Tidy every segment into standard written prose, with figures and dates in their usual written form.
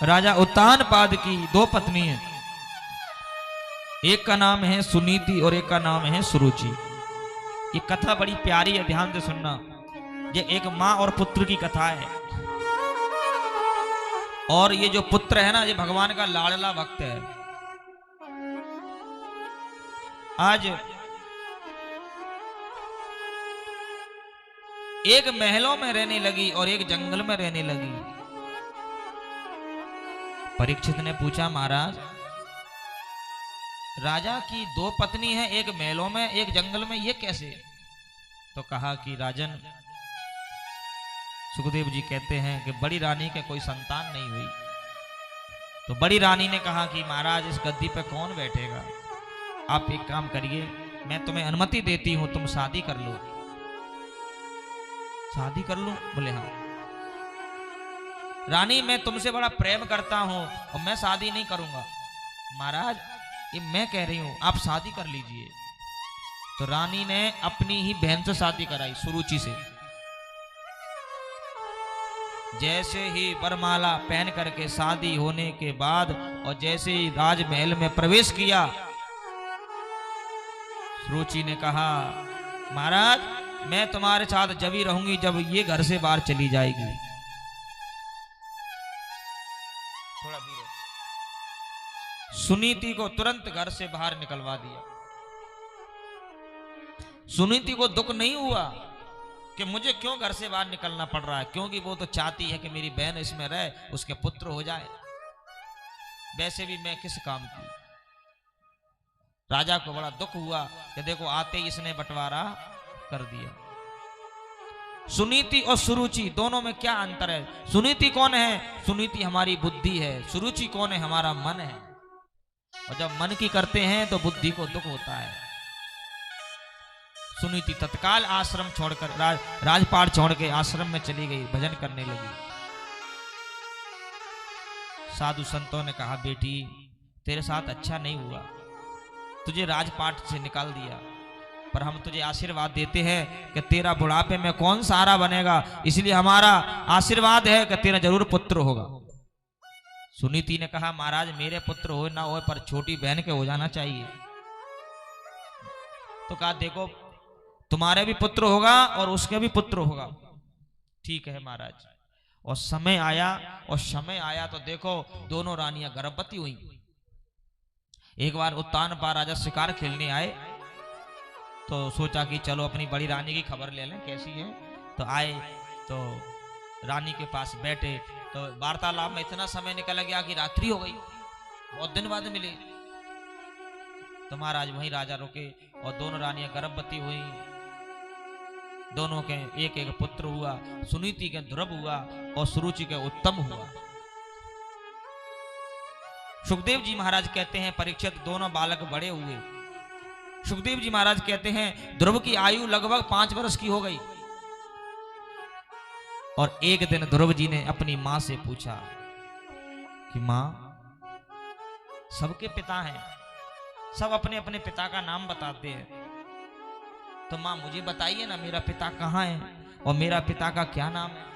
राजा उत्तानपाद की दो पत्नी हैं। एक का नाम है सुनीति और एक का नाम है सुरुचि। ये कथा बड़ी प्यारी है, ध्यान से सुनना। ये एक माँ और पुत्र की कथा है। और ये जो पुत्र है ना, ये भगवान का लाडला भक्त है। आज एक महलों में रहने लगी और एक जंगल में रहने लगी। परीक्षित ने पूछा, महाराज राजा की दो पत्नी हैं, एक महलों में एक जंगल में, ये कैसे? तो कहा कि राजन, सुखदेव जी कहते हैं कि बड़ी रानी के कोई संतान नहीं हुई। तो बड़ी रानी ने कहा कि महाराज इस गद्दी पे कौन बैठेगा, आप एक काम करिए, मैं तुम्हें अनुमति देती हूं, तुम शादी कर लो। शादी कर लूं? बोले हाँ। रानी मैं तुमसे बड़ा प्रेम करता हूं और मैं शादी नहीं करूंगा। महाराज ये मैं कह रही हूं, आप शादी कर लीजिए। तो रानी ने अपनी ही बहन से शादी कराई, सुरुचि से। जैसे ही वरमाला पहन करके शादी होने के बाद और जैसे ही राजमहल में प्रवेश किया, सुरुचि ने कहा, महाराज मैं तुम्हारे साथ जब ही रहूंगी जब ये घर से बाहर चली जाएगी। थोड़ा धीरे। सुनीति को तुरंत घर से बाहर निकलवा दिया। सुनीति को दुख नहीं हुआ कि मुझे क्यों घर से बाहर निकलना पड़ रहा है, क्योंकि वो तो चाहती है कि मेरी बहन इसमें रहे, उसके पुत्र हो जाए। वैसे भी मैं किस काम की। राजा को बड़ा दुख हुआ कि देखो आते ही इसने बंटवारा कर दिया। सुनीति और सुरुचि दोनों में क्या अंतर है? सुनीति कौन है? सुनीति हमारी बुद्धि है। सुरुचि कौन है? हमारा मन है। और जब मन की करते हैं तो बुद्धि को दुख होता है। सुनीति तत्काल आश्रम छोड़कर राजपाट छोड़ के आश्रम में चली गई, भजन करने लगी। साधु संतों ने कहा, बेटी तेरे साथ अच्छा नहीं हुआ, तुझे राजपाट से निकाल दिया, पर हम तुझे आशीर्वाद देते हैं कि तेरा बुढ़ापे में कौन सहारा बनेगा, इसलिए हमारा आशीर्वाद है कि तेरा जरूर पुत्र होगा। सुनीति ने कहा, महाराज मेरे पुत्र हो ना हो, पर छोटी बहन के हो जाना चाहिए। तो कहा, देखो तुम्हारे भी पुत्र होगा और उसके भी पुत्र होगा। ठीक है महाराज। और समय आया तो देखो दोनों रानियां गर्भवती हुई। एक बार उत्तानपाद राजा शिकार खेलने आए तो सोचा कि चलो अपनी बड़ी रानी की खबर ले लें कैसी है। तो आए तो रानी के पास बैठे तो वार्तालाप में इतना समय निकल गया कि रात्रि हो गई, बहुत दिन बाद मिले। तो महाराज वहीं राजा रुके और दोनों रानियां गर्भवती हुई। दोनों के एक एक पुत्र हुआ। सुनीति के ध्रुव हुआ और सुरुचि के उत्तम हुआ। सुखदेव जी महाराज कहते हैं, परीक्षित दोनों बालक बड़े हुए। सुखदेव जी महाराज कहते हैं, ध्रुव की आयु लगभग 5 वर्ष की हो गई। और एक दिन ध्रुव जी ने अपनी मां से पूछा कि मां, सबके पिता हैं, सब अपने अपने पिता का नाम बताते हैं, तो मां मुझे बताइए ना मेरा पिता कहाँ है और मेरा पिता का क्या नाम है।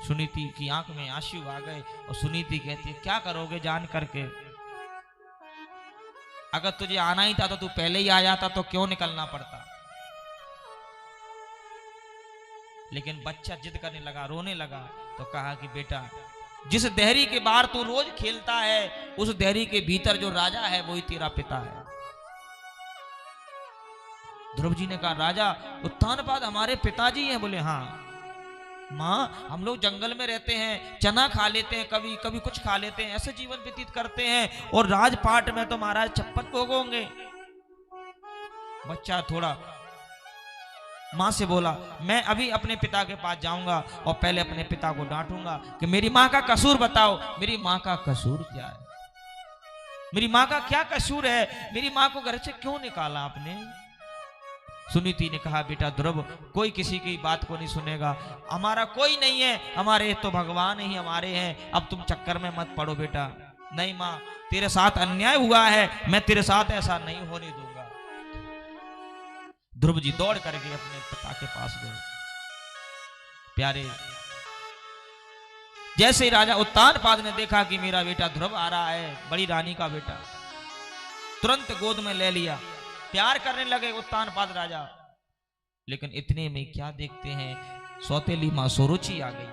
सुनीति की आंख में आंसू आ गए और सुनीति कहती है, क्या करोगे जान करके? अगर तुझे आना ही था तो तू पहले ही आ जाता, तो क्यों निकलना पड़ता? लेकिन बच्चा जिद करने लगा, रोने लगा। तो कहा कि बेटा, जिस देहरी के बाहर तू रोज खेलता है, उस देहरी के भीतर जो राजा है वही तेरा पिता है। ध्रुव जी ने कहा, राजा उत्तानपाद हमारे पिताजी हैं? बोले हाँ। माँ हम लोग जंगल में रहते हैं, चना खा लेते हैं, कभी कभी कुछ खा लेते हैं, ऐसे जीवन व्यतीत करते हैं, और राजपाट में तो महाराज छप्पन भोग होंगे। बच्चा थोड़ा माँ से बोला, मैं अभी अपने पिता के पास जाऊंगा और पहले अपने पिता को डांटूंगा कि मेरी माँ का कसूर बताओ। मेरी माँ का कसूर क्या है? मेरी माँ का क्या कसूर है? मेरी माँ को घर से क्यों निकाला आपने? सुनीति ने कहा, बेटा ध्रुव, कोई किसी की बात को नहीं सुनेगा, हमारा कोई नहीं है, हमारे तो भगवान ही हमारे हैं, अब तुम चक्कर में मत पड़ो बेटा। नहीं माँ, तेरे साथ अन्याय हुआ है, मैं तेरे साथ ऐसा नहीं होने दूंगा। ध्रुव जी दौड़ करके अपने पिता के पास गए। प्यारे, जैसे ही राजा उत्तानपाद ने देखा कि मेरा बेटा ध्रुव आ रहा है, बड़ी रानी का बेटा, तुरंत गोद में ले लिया, प्यार करने लगे उत्तानपाद राजा। लेकिन इतने में क्या देखते हैं, सौतेली मां सुरुचि आ गई,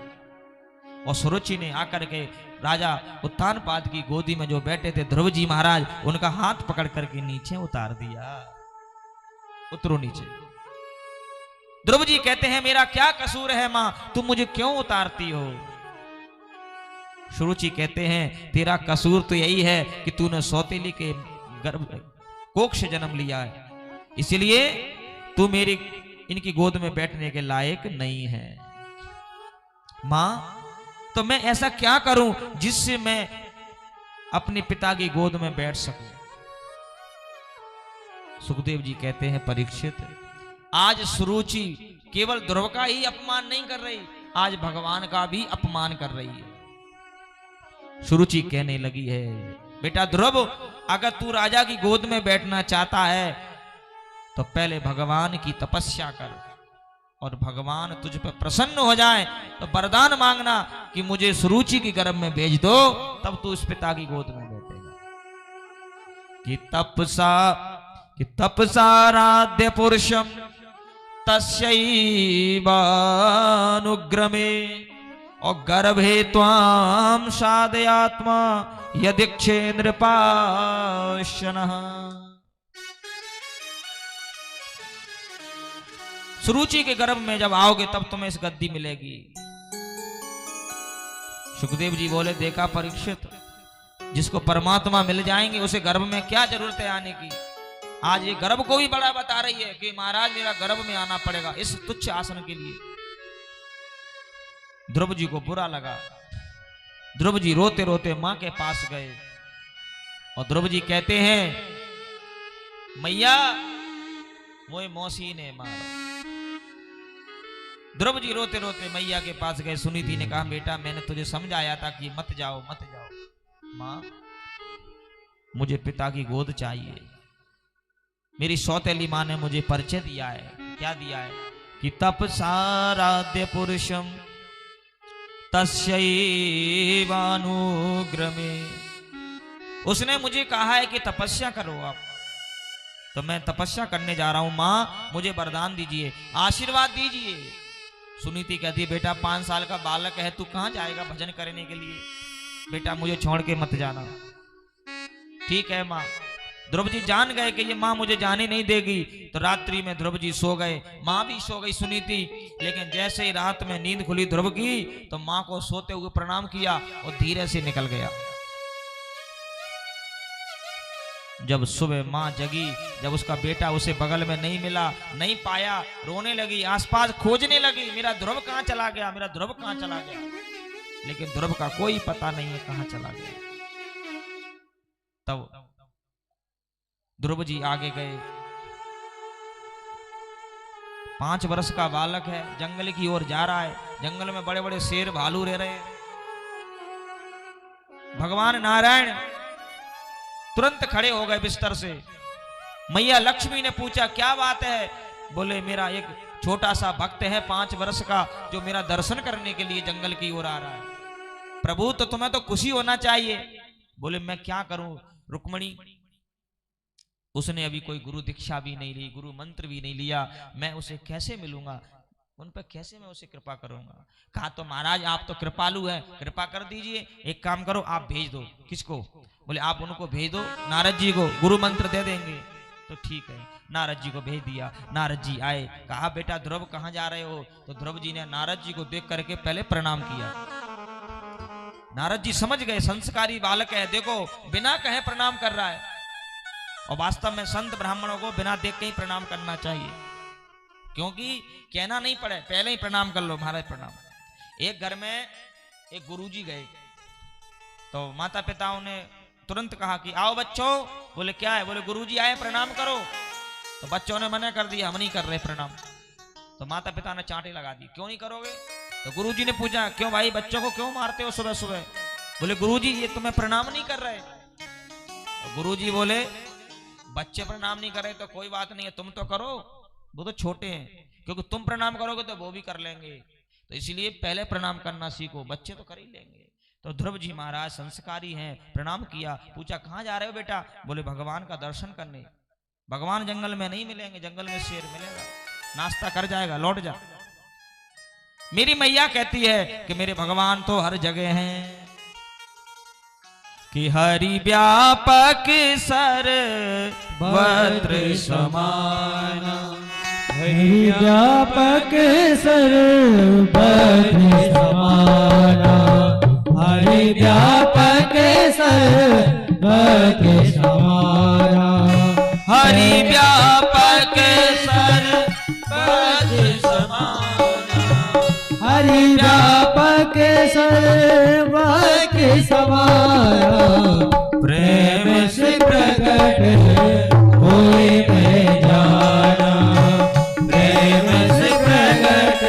और सुरुचि ने आकर के राजा उत्तानपाद की गोदी में जो बैठे थे ध्रुव जी महाराज, उनका हाथ पकड़ करके नीचे उतार दिया। उतरो नीचे। ध्रुव जी कहते हैं मेरा क्या कसूर है मां, तुम मुझे क्यों उतारती हो? सुरुचि कहते हैं तेरा कसूर तो यही है कि तूने सौतेली के गर्भ कोख से जन्म लिया है, इसलिए तू मेरी इनकी गोद में बैठने के लायक नहीं है। मां, तो मैं ऐसा क्या करूं जिससे मैं अपने पिता की गोद में बैठ सकूं? सुखदेव जी कहते हैं परीक्षित, आज सुरुचि केवल ध्रुव का ही अपमान नहीं कर रही, आज भगवान का भी अपमान कर रही है। सुरुचि कहने लगी है बेटा ध्रुव, अगर तू राजा की गोद में बैठना चाहता है तो पहले भगवान की तपस्या कर, और भगवान तुझ पर प्रसन्न हो जाए तो वरदान मांगना कि मुझे सुरुचि की गर्भ में भेज दो, तब तू इस पिता की गोद में बैठेगा। कि तपसाराध्य पुरुषम तस्यैवानुग्रमे और गर्भे त्वाम साधयात्मा यदीक्षे नृपाशनः। सुरुचि के गर्भ में जब आओगे तब तुम्हें इस गद्दी मिलेगी। सुखदेव जी बोले देखा परीक्षित, जिसको परमात्मा मिल जाएंगे उसे गर्भ में क्या जरूरत है आने की। आज ये गर्भ को भी बड़ा बता रही है कि महाराज मेरा गर्भ में आना पड़ेगा इस तुच्छ आसन के लिए। ध्रुव जी को बुरा लगा, ध्रुव जी रोते रोते मां के पास गए, और ध्रुव जी कहते हैं मैया मोए मौसी ने मारा। ध्रुव जी रोते रोते मैया के पास गए। सुनीति ने कहा बेटा मैंने तुझे समझाया था कि मत जाओ मत जाओ। मां, मुझे पिता की गोद चाहिए। मेरी सौतेली मां ने मुझे परिचय दिया है। क्या दिया है? कि तपसाराध्य पुरुषम तस्यैवानुग्रमे। उसने मुझे कहा है कि तपस्या करो आप, तो मैं तपस्या करने जा रहा हूं। मां, मुझे वरदान दीजिए, आशीर्वाद दीजिए। सुनीति कहती है बेटा 5 साल का बालक है, तू कहां जाएगा भजन करने के लिए? बेटा मुझे छोड़ के मत जाना। ठीक है मां। ध्रुव जी जान गए कि ये मां मुझे जाने नहीं देगी, तो रात्रि में ध्रुव जी सो गए, मां भी सो गई सुनीति। लेकिन जैसे ही रात में नींद खुली ध्रुव की, तो मां को सोते हुए प्रणाम किया और धीरे से निकल गया। जब सुबह मां जगी, जब उसका बेटा उसे बगल में नहीं मिला, नहीं पाया, रोने लगी, आसपास खोजने लगी, मेरा ध्रुव कहां चला गया, मेरा ध्रुव कहां चला गया। लेकिन ध्रुव का कोई पता नहीं है कहां चला गया। तब ध्रुव जी आगे गए। 5 वर्ष का बालक है, जंगल की ओर जा रहा है। जंगल में बड़े बड़े शेर भालू रह रहे हैं। भगवान नारायण तुरंत खड़े हो गए बिस्तर से। मैया लक्ष्मी ने पूछा क्या बात है? बोले मेरा एक छोटा सा भक्त है 5 वर्ष का, जो मेरा दर्शन करने के लिए जंगल की ओर आ रहा है। प्रभु तो तुम्हें तो खुशी होना चाहिए। बोले मैं क्या करूं रुक्मणी, उसने अभी कोई गुरु दीक्षा भी नहीं ली, गुरु मंत्र भी नहीं लिया, मैं उसे कैसे मिलूंगा, उन पर कैसे मैं उसे कृपा करूंगा। कहा तो महाराज आप तो कृपालु हैं, कृपा कर दीजिए। एक काम करो आप भेज दो। किसको? बोले आप उनको भेज दो, नारद जी को, गुरु मंत्र दे देंगे। तो ठीक है, नारद जी को भेज दिया। नारद जी आए, कहा बेटा ध्रुव कहां जा रहे हो? तो ध्रुव जी ने नारद जी को देख करके पहले प्रणाम किया। नारद जी समझ गए संस्कारी बालक है, देखो बिना कहे प्रणाम कर रहा है। और वास्तव में संत ब्राह्मणों को बिना देख के ही प्रणाम करना चाहिए, क्योंकि कहना नहीं पड़े, पहले ही प्रणाम कर लो महाराज प्रणाम। एक घर में एक गुरुजी गए, तो माता पिताओं ने तुरंत कहा कि आओ बच्चों। बोले क्या है? बोले गुरुजी आए प्रणाम करो। तो बच्चों ने मना कर दिया, हम नहीं कर रहे प्रणाम। तो माता पिता ने चांटे लगा दी, क्यों नहीं करोगे? तो गुरुजी ने पूछा क्यों भाई बच्चों को क्यों मारते हो सुबह सुबह? बोले गुरुजी ये तुम्हें प्रणाम नहीं कर रहे। तो गुरुजी बोले बच्चे प्रणाम नहीं कर रहे तो कोई बात नहीं है, तुम तो करो, वो तो छोटे हैं, क्योंकि तुम प्रणाम करोगे तो वो भी कर लेंगे। तो इसलिए पहले प्रणाम करना सीखो, बच्चे तो कर ही लेंगे। तो ध्रुव जी महाराज संस्कारी हैं, प्रणाम किया, पूछा कहाँ जा रहे हो बेटा? बोले भगवान का दर्शन करने। भगवान जंगल में नहीं मिलेंगे, जंगल में शेर मिलेगा, नाश्ता कर जाएगा, लौट जा। मेरी मैया कहती है कि मेरे भगवान तो हर जगह हैं, कि हरि व्यापक सर्वत्र समान, हरि व्यापक सर्वत्र समान, हरि व्यापक सर्वत्र समान, हरि व्यापक सर्वत्र समान, हरि व्यापक सर्वत्र समान, प्रेम से प्रकट होए मैं जाना, प्रेम से प्रकट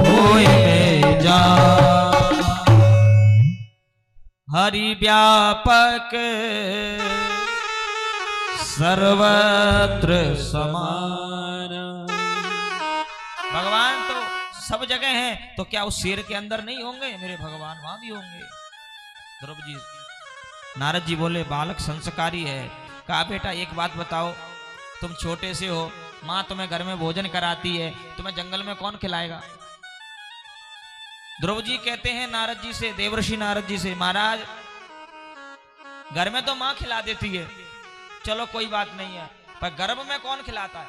होए मैं जान। हरि व्यापक सर्वत्र समान। भगवान तो सब जगह हैं, तो क्या उस शेर के अंदर नहीं होंगे? मेरे भगवान वहां भी होंगे। ध्रुव जी, नारद जी बोले बालक संस्कारी है। कहा बेटा एक बात बताओ, तुम छोटे से हो, माँ तुम्हें घर में भोजन कराती है, तुम्हें जंगल में कौन खिलाएगा? ध्रुव जी कहते हैं नारद जी से, देवर्षि नारद जी से, महाराज घर में तो माँ खिला देती है, चलो कोई बात नहीं है, पर गर्भ में कौन खिलाता है?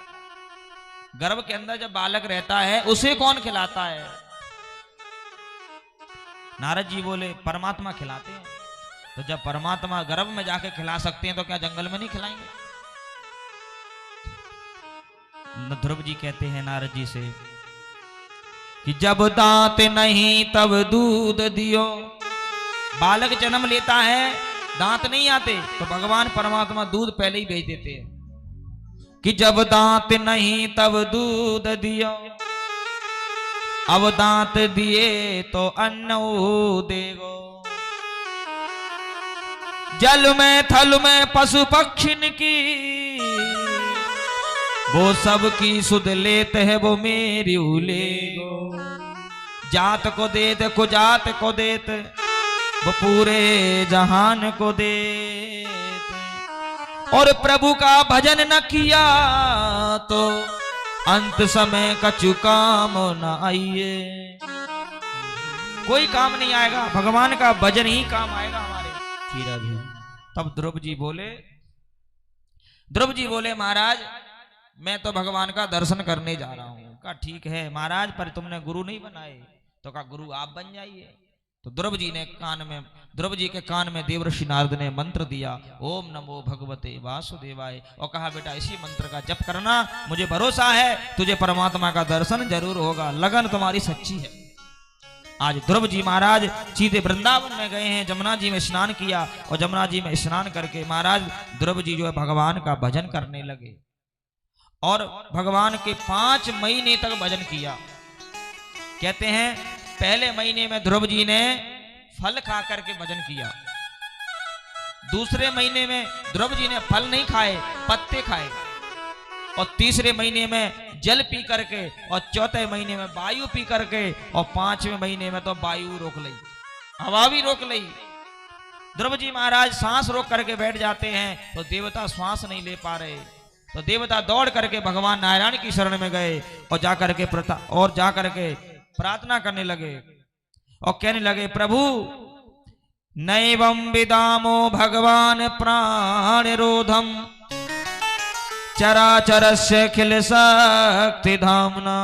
गर्भ के अंदर जब बालक रहता है उसे कौन खिलाता है? नारद जी बोले परमात्मा खिलाते हैं। तो जब परमात्मा गर्भ में जाके खिला सकते हैं तो क्या जंगल में नहीं खिलाएंगे? ध्रुव जी कहते हैं नारद जी से कि जब दांत नहीं तब दूध दियो। बालक जन्म लेता है, दांत नहीं आते, तो भगवान परमात्मा दूध पहले ही भेज देते हैं कि जब दांत नहीं तब दूध दियो, अब दांत दिए तो अन्न देगो। जल में थल में पशु पक्षिन की, वो सब की सुध लेते है वो मेरी उलेगो। जात को देते को जात को देते, वो पूरे जहान को देते। और प्रभु का भजन न किया तो अंत समय कछु काम न आइए। कोई काम नहीं आएगा, भगवान का भजन ही काम आएगा हमारे। तब ध्रुव जी बोले महाराज मैं तो भगवान का दर्शन करने जा रहा हूं। कहा ठीक है महाराज, पर तुमने गुरु नहीं बनाए। तो कहा गुरु आप बन जाइए। तो ध्रुव जी के कान में देवर्षि नारद ने मंत्र दिया, ओम नमो भगवते वासुदेवाय, और कहा बेटा इसी मंत्र का जप करना, मुझे भरोसा है तुझे परमात्मा का दर्शन जरूर होगा, लगन तुम्हारी सच्ची है। आज ध्रुव जी महाराज सीधे वृंदावन में गए हैं, जमुना जी में स्नान किया, और जमुना जी में स्नान करके महाराज ध्रुव जी जो है भगवान का भजन करने लगे, और भगवान के 5 महीने तक भजन किया। कहते हैं पहले महीने में ध्रुव जी ने फल खा करके भजन किया, दूसरे महीने में ध्रुव जी ने फल नहीं खाए, पत्ते खाए, और तीसरे महीने में जल पी करके, और चौथे महीने में वायु पी करके, और 5वें महीने में तो वायु रोक ली, हवा भी रोक ली। ध्रुव जी महाराज सांस रोक करके बैठ जाते हैं तो देवता श्वास नहीं ले पा रहे, तो देवता दौड़ करके भगवान नारायण की शरण में गए, और जाकर के प्रार्थना करने लगे, और कहने लगे प्रभु नैवं विदामो भगवान प्राण रोधम चराचरस्य खिल शक्ति धामना।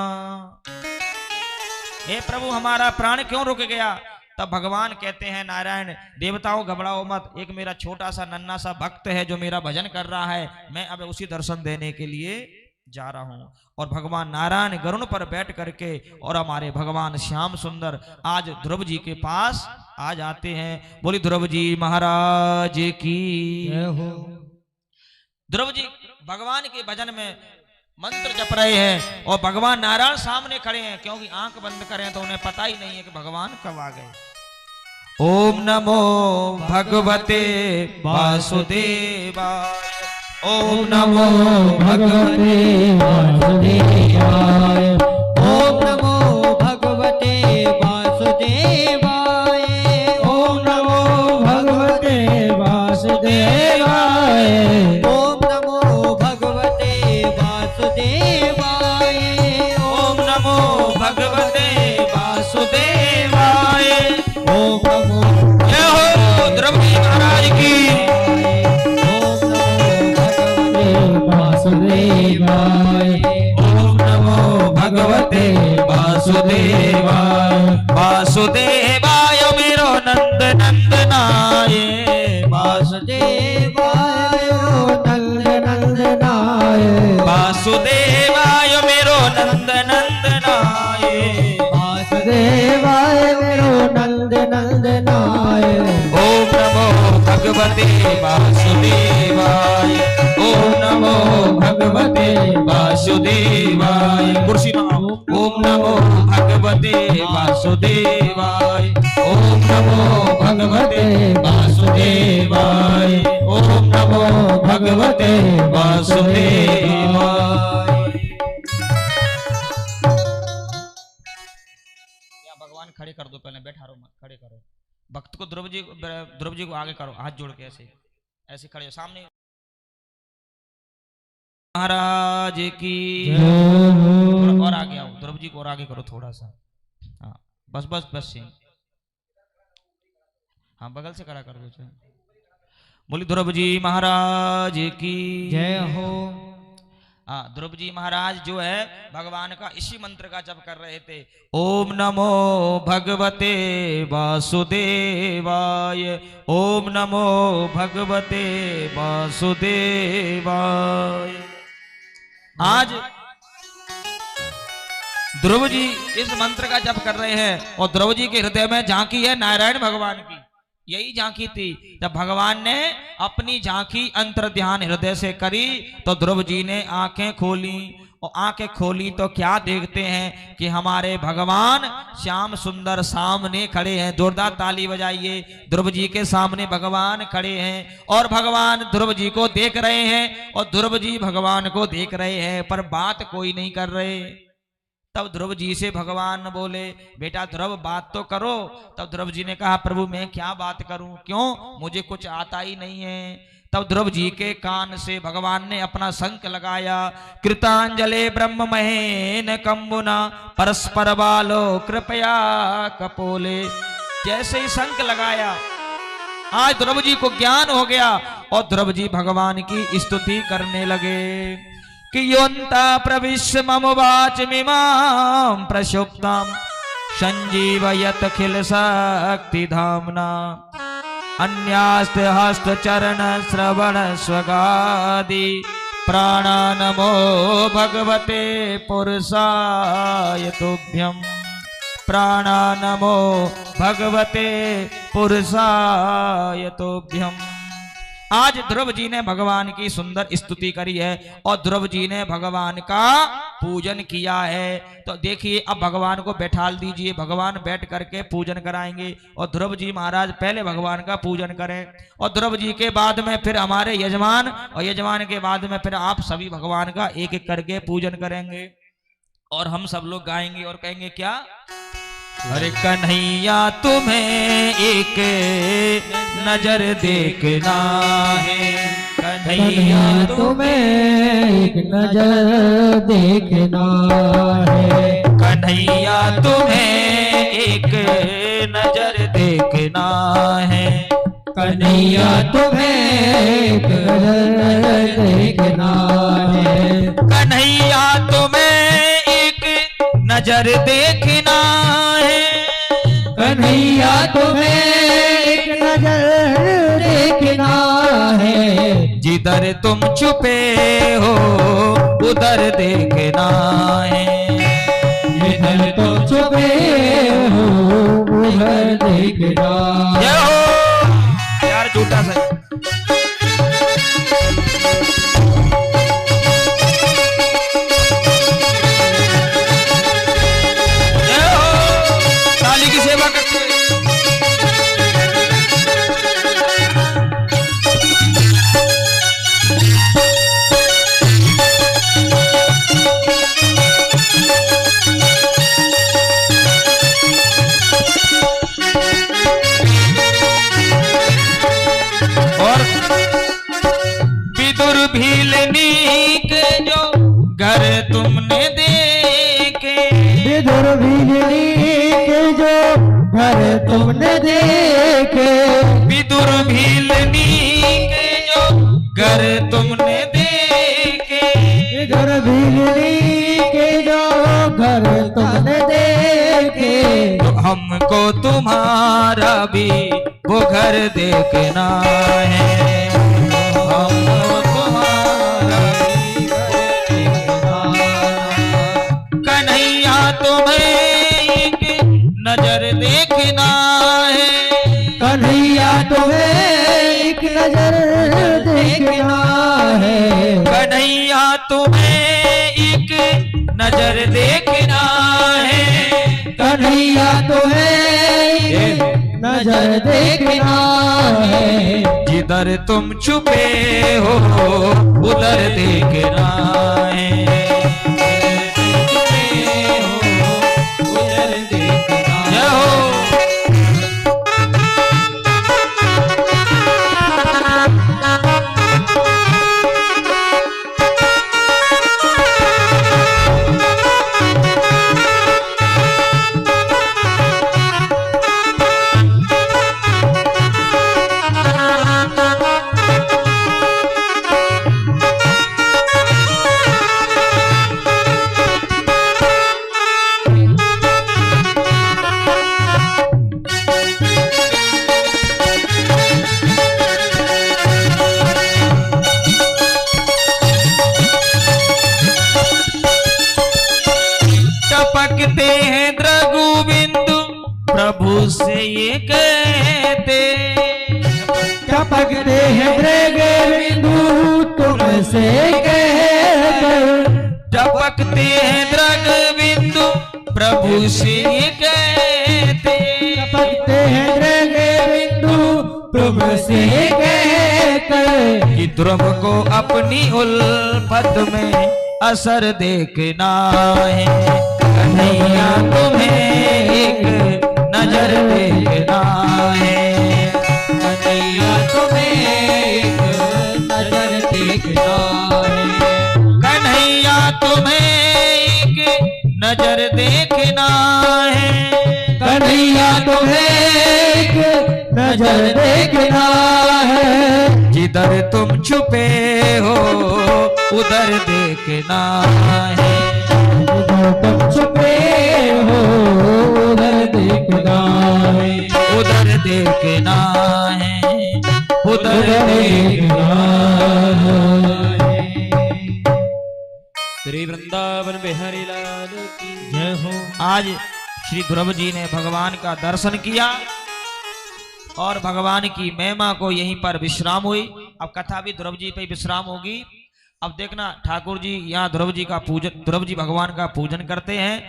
हे प्रभु हमारा प्राण क्यों रुक गया? तब भगवान कहते हैं नारायण देवताओं घबराओ मत, एक मेरा छोटा सा नन्हा सा भक्त है जो मेरा भजन कर रहा है, मैं अब उसी दर्शन देने के लिए जा रहा हूं। और भगवान नारायण गरुड़ पर बैठ करके और हमारे भगवान श्याम सुंदर आज ध्रुव जी के पास आ जाते हैं। बोली ध्रुव जी महाराज की हो। ध्रुव जी भगवान के भजन में मंत्र जप रहे हैं, और भगवान नारायण सामने खड़े हैं, क्योंकि आंख बंद करें तो उन्हें पता ही नहीं है कि भगवान कब आ गए। ओम नमो भगवते वासुदेवाय, ओम नमो भगवते वासुदेवाय, ओम नमो भगवते वासुदेवाय मेरो नंद नंदनाय वासुदेवाय नंद नंदनाय वासुदेवाय मेरो नंद नंदनाय वासुदेवाय मेरो नंद नंदनाय ओम नमो भगवते वासुदेवाय ओम नमो भगवते वासुदेवाय कुर्सी मंगाओ ओम नमो भगवते वासुदेवाय ओम नमो भगवते वासुदेवाय ओम नमो भगवते वासुदेवाय। या भगवान खड़े कर दो, पहले बैठा रहो मत, खड़े करो भक्त को। ध्रुव जी को आगे करो, हाथ जोड़ के ऐसे ऐसे खड़े हो सामने। महाराज की थोड़ा और आगे आओ, ध्रुव जी को और आगे करो थोड़ा सा। हाँ बस बस बस से हाँ बगल से खड़ा कर दो। बोली ध्रुव जी महाराज की जय हो। हाँ ध्रुव जी महाराज जो है भगवान का इसी मंत्र का जप कर रहे थे। ओम नमो भगवते वासुदेवाय ओम नमो भगवते वासुदेवाय। आज ध्रुव जी इस मंत्र का जप कर रहे हैं और ध्रुव जी के हृदय में झांकी है नारायण भगवान की। यही झांकी थी जब भगवान ने अपनी झांकी अंतर ध्यान हृदय से करी तो ध्रुव जी ने आंखें खोली और आंखें खोली तो क्या देखते हैं कि हमारे भगवान श्याम सुंदर सामने खड़े हैं। जोरदार ताली बजाइए। ध्रुव जी के सामने भगवान खड़े हैं और भगवान ध्रुव जी को देख रहे हैं और ध्रुव जी भगवान को देख रहे हैं, पर बात कोई नहीं कर रहे। तब ध्रुव जी से भगवान बोले बेटा ध्रुव बात तो करो। तब ध्रुव जी ने कहा प्रभु मैं क्या बात करूं, क्यों, मुझे कुछ आता ही नहीं है। तब ध्रुव जी के कान से भगवान ने अपना शंख लगाया। कृतांजले ब्रह्म महेन कंबुना परस्पर बालो कृपया कपोले। जैसे ही शंख लगाया आज ध्रुव जी को ज्ञान हो गया और ध्रुव जी भगवान की स्तुति करने लगे कि योन्ता प्रविश्य मम वाचमिमां प्रसुप्तां संजीवयत खिल शक्ति धामना अन्यास्त हस्त चरण श्रवण स्वगादि प्राणा नमो भगवते पुरुषाय तुभ्यं प्राणा नमो भगवते पुरुषाय तुभ्यं। आज ध्रुव जी ने भगवान की सुंदर स्तुति करी है और ध्रुव जी ने भगवान का पूजन किया है। तो देखिए अब भगवान को बैठाल दीजिए, भगवान बैठ करके पूजन कराएंगे और ध्रुव जी महाराज पहले भगवान का पूजन करें और ध्रुव जी के बाद में फिर हमारे यजमान और यजमान के बाद में फिर आप सभी भगवान का एक एक करके पूजन करेंगे और हम सब लोग गाएंगे और कहेंगे क्या, अरे कन्हैया तुम्हें एक नजर देखना है, कन्हैया तुम्हें एक नजर देखना है, कन्हैया तुम्हें एक नजर देखना है, कन्हैया तुम्हें एक नजर देखना है, कन्हैया तुम्हें एक नजर देखना है, कन्हैया तुम्हें एक नजर देखना है, जिधर तुम छुपे हो उधर देखना है, जिधर तुम छुपे हो उधर देखना है। जय हो यार झूठा सा भीलनी के जो घर तुमने देखे, विदुर भीलनी के जो घर तुमने देखे, विदुर भीलनी के जो घर तुमने देखे, विदुर भीलनी के जो घर तुमने देखे, तो हमको तुम्हारा भी वो घर देखना है, हमको तुम्हारा भी घर देखना। कन्हैया तुम्हें एक नजर देखना है, कन्हैया तुम्हें एक नजर देखना है, कन्हैया तुम्हें एक नजर देखना है, कन्हैया तुम्हें एक नजर देखना है। जिधर तुम छुपे हो उधर देखना है, उधर देखना है। टपकते हैं द्रगु बिंदु प्रभु से ये कहते, टपकते हैं मृग बिंदु तुमसे कहकर, टपकते हैं द्रग बिंदु प्रभु से ये कहते, टपकते हैं मृग बिंदु तुमसे कहकर, कि ध्रुव को अपनी उल्फत में असर देखना है, कन्हैया तुम्हें एक नजर देखना है, कन्हैया तुम्हें एक नजर देखना है, कन्हैया तुम्हें एक नजर देखना है, कन्हैया तुम्हें एक नजर देखना है। जिधर तुम छुपे हो उधर देखना है, जिधर तुम छुपे हो उधर देखना है, उधर देखना है, उधर देखना है। श्री वृंदावन बिहारी लाल की जय हो। आज श्री ध्रुव जी ने भगवान का दर्शन किया और भगवान की महिमा को यहीं पर विश्राम हुई। अब कथा भी ध्रुव जी पे विश्राम होगी। अब देखना ठाकुर जी यहाँ ध्रुव जी का पूजन, ध्रुव जी भगवान का पूजन करते हैं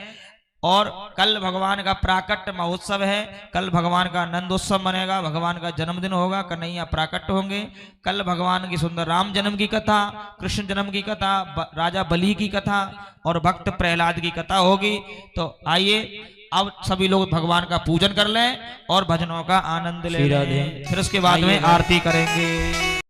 और कल भगवान का प्राकट्य महोत्सव है। कल भगवान का नंदोत्सव मनेगा, भगवान का जन्मदिन होगा, कन्हैया प्राकट्य होंगे। कल भगवान की सुंदर राम जन्म की कथा, कृष्ण जन्म की कथा, राजा बलि की कथा और भक्त प्रहलाद की कथा होगी। तो आइए अब सभी लोग भगवान का पूजन कर लें और भजनों का आनंद ले लें। फिर उसके बाद में आरती करेंगे।